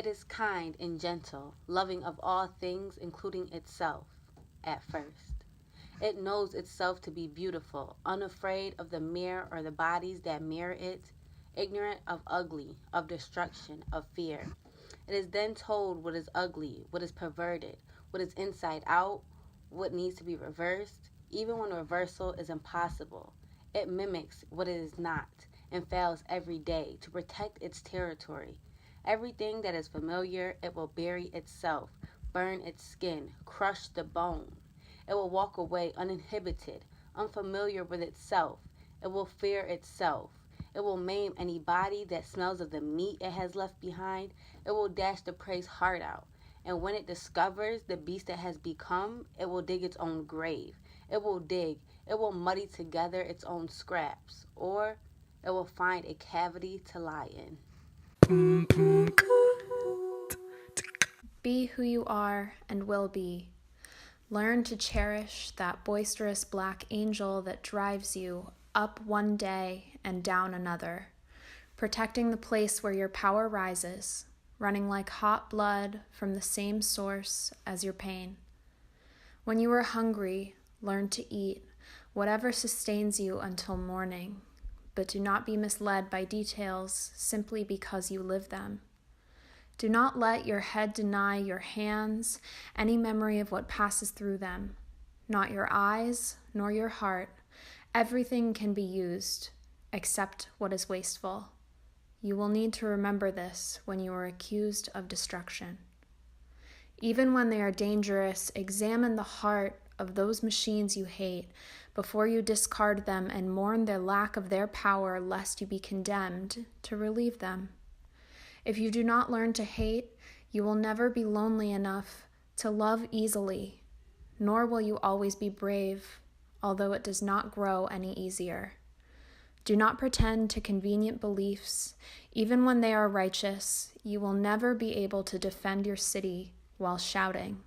It is kind and gentle, loving of all things, including itself, at first. It knows itself to be beautiful, unafraid of the mirror or the bodies that mirror it, ignorant of ugly, of destruction, of fear. It is then told what is ugly, what is perverted, what is inside out, what needs to be reversed, even when reversal is impossible. It mimics what it is not and fails every day to protect its territory. Everything that is familiar, it will bury itself, burn its skin, crush the bone. It will walk away uninhibited, unfamiliar with itself. It will fear itself. It will maim any body that smells of the meat it has left behind. It will dash the prey's heart out. And when it discovers the beast it has become, it will dig its own grave. It will dig. It will muddy together its own scraps. Or it will find a cavity to lie in. Be who you are and will be. Learn to cherish that boisterous black angel that drives you up one day and down another, protecting the place where your power rises, running like hot blood from the same source as your pain. When you are hungry, learn to eat whatever sustains you until morning, but do not be misled by details simply because you live them. Do not let your head deny your hands any memory of what passes through them, not your eyes nor your heart. Everything can be used, except what is wasteful. You will need to remember this when you are accused of destruction. Even when they are dangerous, examine the heart of those machines you hate before you discard them and mourn their lack of their power, lest you be condemned to relieve them. If you do not learn to hate, you will never be lonely enough to love easily, nor will you always be brave, although it does not grow any easier. Do not pretend to convenient beliefs. Even when they are righteous, you will never be able to defend your city while shouting.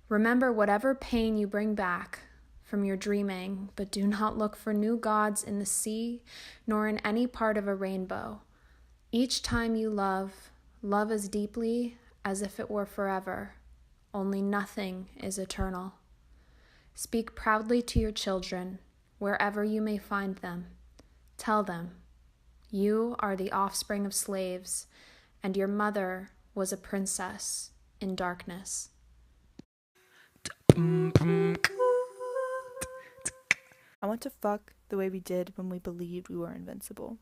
Remember whatever pain you bring back from your dreaming, but do not look for new gods in the sea, nor in any part of a rainbow. Each time you love, love as deeply as if it were forever, only nothing is eternal. Speak proudly to your children, wherever you may find them. Tell them, you are the offspring of slaves, and your mother was a princess in darkness. I want to fuck the way we did when we believed we were invincible,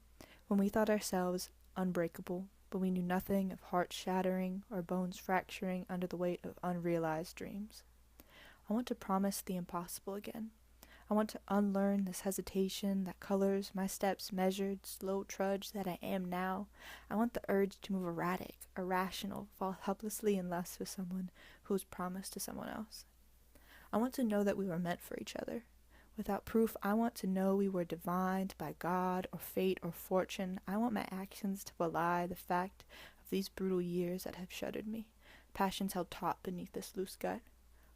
when we thought ourselves unbreakable, but we knew nothing of hearts shattering or bones fracturing under the weight of unrealized dreams. I want to promise the impossible again. I want to unlearn this hesitation that colors my steps, measured, slow trudge that I am now. I want the urge to move erratic, irrational, fall helplessly in lust with someone who was promised to someone else. I want to know that we were meant for each other. Without proof, I want to know we were divined by God or fate or fortune. I want my actions to belie the fact of these brutal years that have shuttered me, passions held taut beneath this loose gut.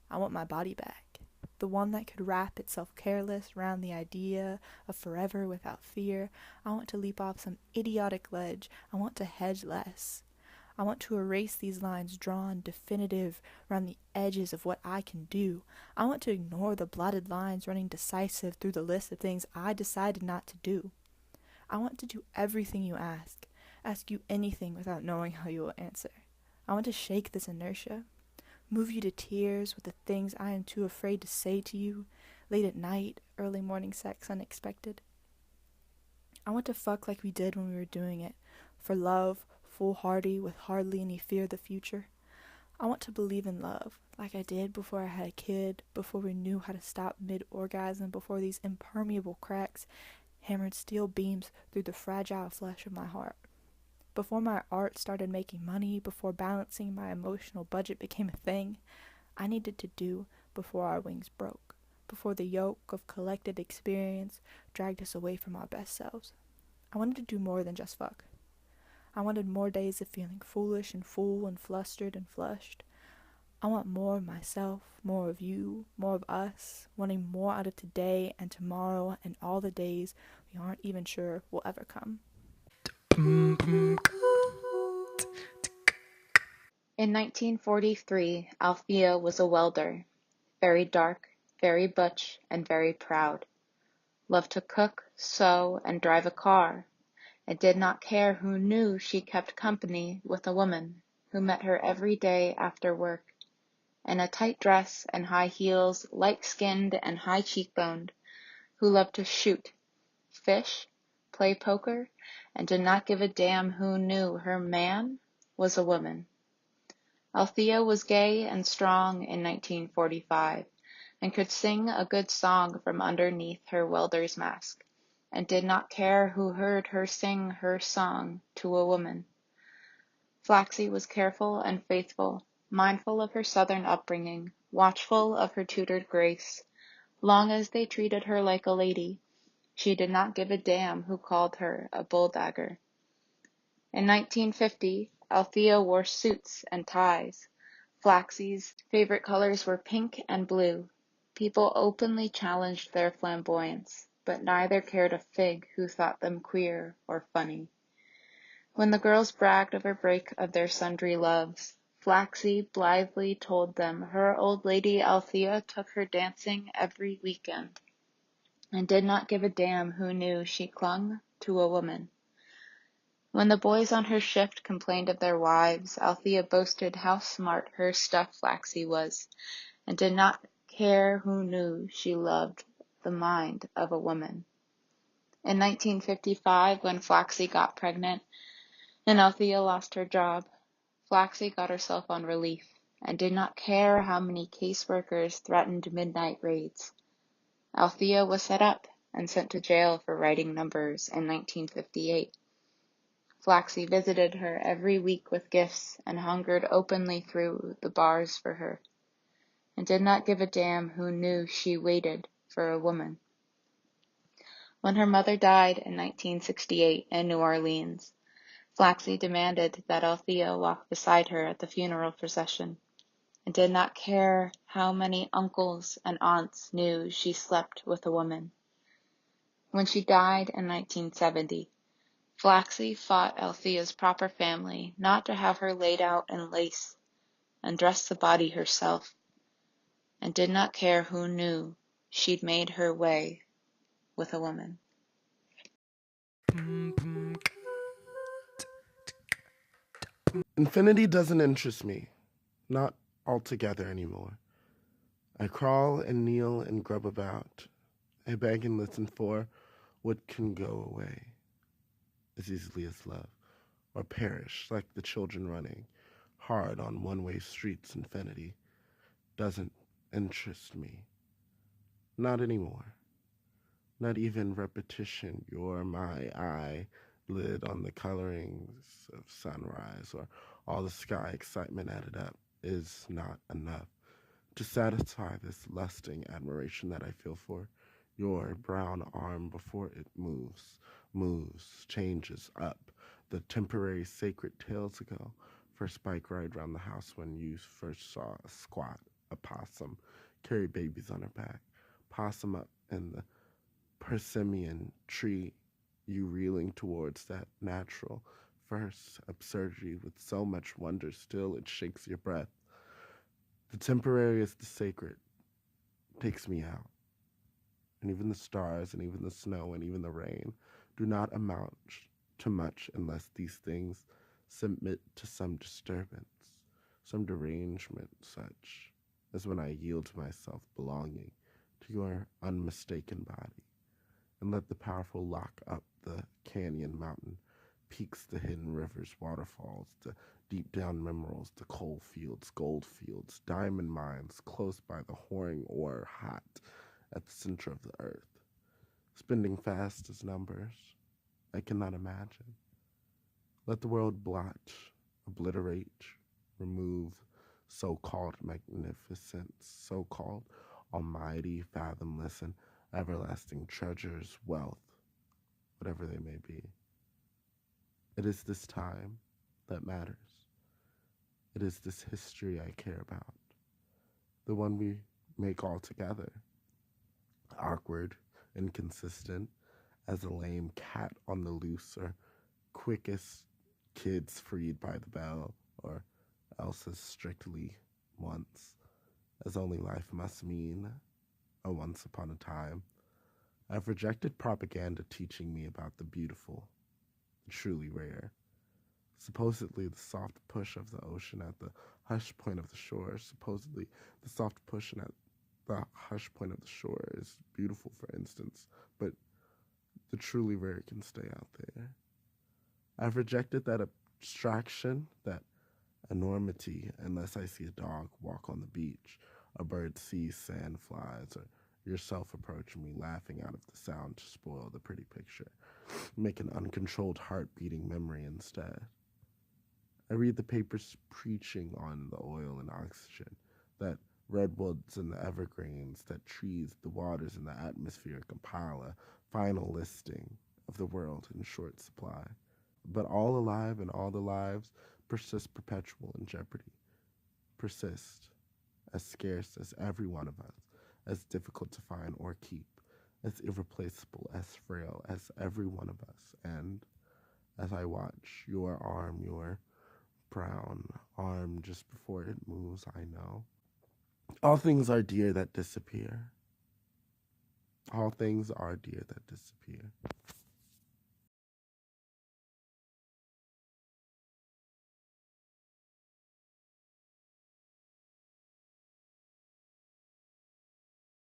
I want my body back, the one that could wrap itself careless round the idea of forever without fear. I want to leap off some idiotic ledge. I want to hedge less. I want to erase these lines drawn definitive around the edges of what I can do. I want to ignore the blotted lines running decisive through the list of things I decided not to do. I want to do everything you ask you anything without knowing how you will answer. I want to shake this inertia, move you to tears with the things I am too afraid to say to you, late at night, early morning sex unexpected. I want to fuck like we did when we were doing it, for love, foolhardy with hardly any fear of the future. I want to believe in love, like I did before I had a kid, before we knew how to stop mid-orgasm, before these impermeable cracks hammered steel beams through the fragile flesh of my heart. Before my art started making money, before balancing my emotional budget became a thing I needed to do before our wings broke, before the yoke of collected experience dragged us away from our best selves. I wanted to do more than just fuck. I wanted more days of feeling foolish and full and flustered and flushed. I want more of myself, more of you, more of us, wanting more out of today and tomorrow and all the days we aren't even sure will ever come. In 1943, Althea was a welder, very dark, very butch, and very proud. Loved to cook, sew, and drive a car, and did not care who knew she kept company with a woman who met her every day after work, in a tight dress and high heels, light-skinned and high cheekboned, who loved to shoot, fish, play poker, and did not give a damn who knew her man was a woman. Althea was gay and strong in 1945, and could sing a good song from underneath her welder's mask, and did not care who heard her sing her song to a woman. Flaxie was careful and faithful, mindful of her Southern upbringing, watchful of her tutored grace. Long as they treated her like a lady, she did not give a damn who called her a bulldagger. In 1950, Althea wore suits and ties. Flaxie's favorite colors were pink and blue. People openly challenged their flamboyance, but neither cared a fig who thought them queer or funny. When the girls bragged of a break of their sundry loves, Flaxie blithely told them her old lady Althea took her dancing every weekend, and did not give a damn who knew she clung to a woman. When the boys on her shift complained of their wives, Althea boasted how smart her stuff Flaxie was, and did not care who knew she loved the mind of a woman. In 1955, when Flaxie got pregnant and Althea lost her job, Flaxie got herself on relief and did not care how many caseworkers threatened midnight raids. Althea was set up and sent to jail for writing numbers in 1958. Flaxie visited her every week with gifts and hungered openly through the bars for her, and did not give a damn who knew she waited for a woman. When her mother died in 1968 in New Orleans, Flaxie demanded that Althea walk beside her at the funeral procession, and did not care how many uncles and aunts knew she slept with a woman. When she died in 1970, Flaxie fought Althea's proper family not to have her laid out in lace and dress the body herself, and did not care who knew she'd made her way with a woman. Infinity doesn't interest me, not altogether anymore. I crawl and kneel and grub about. I beg and listen for what can go away as easily as love, or perish like the children running hard on one-way streets. Infinity doesn't interest me, not anymore. Not even repetition, you're my eye lid on the colorings of sunrise, or all the sky excitement added up is not enough to satisfy this lusting admiration that I feel for your brown arm before it moves, changes up the temporary sacred tales ago. First bike ride round the house when you first saw a squat, a possum, carry babies on her back, possum up in the persimmon tree, you reeling towards that natural first absurdity with so much wonder still it shakes your breath. The temporary is the sacred, takes me out. And even the stars and even the snow and even the rain do not amount to much unless these things submit to some disturbance, some derangement such as when I yield to myself belonging to your unmistaken body, and let the powerful lock up the canyon mountain peaks, the hidden rivers, waterfalls, the deep down minerals, the coal fields, gold fields, diamond mines close by the whoring ore hot at the center of the earth, spending fast as numbers I cannot imagine. Let the world blot, obliterate, remove so-called magnificence, so-called almighty, fathomless, and everlasting treasures, wealth, whatever they may be. It is this time that matters. It is this history I care about, the one we make all together. Awkward, inconsistent, as a lame cat on the loose, or quickest kids freed by the bell, or else as strictly once, as only life must mean a once upon a time. I've rejected propaganda teaching me about the beautiful, the truly rare. Supposedly the soft push of the ocean at the hush point of the shore, supposedly the soft push at the hush point of the shore is beautiful, for instance, but the truly rare can stay out there. I've rejected that abstraction, that enormity, unless I see a dog walk on the beach, a bird sees sand flies, or yourself approach me laughing out of the sound to spoil the pretty picture, make an uncontrolled heart-beating memory instead. I read the papers preaching on the oil and oxygen, that redwoods and the evergreens, that trees, the waters, and the atmosphere compile a final listing of the world in short supply. But all alive and all the lives persist perpetual in jeopardy, persist as scarce as every one of us, as difficult to find or keep, as irreplaceable, as frail as every one of us. And as I watch your arm, your brown arm just before it moves, I know all things are dear that disappear. All things are dear that disappear.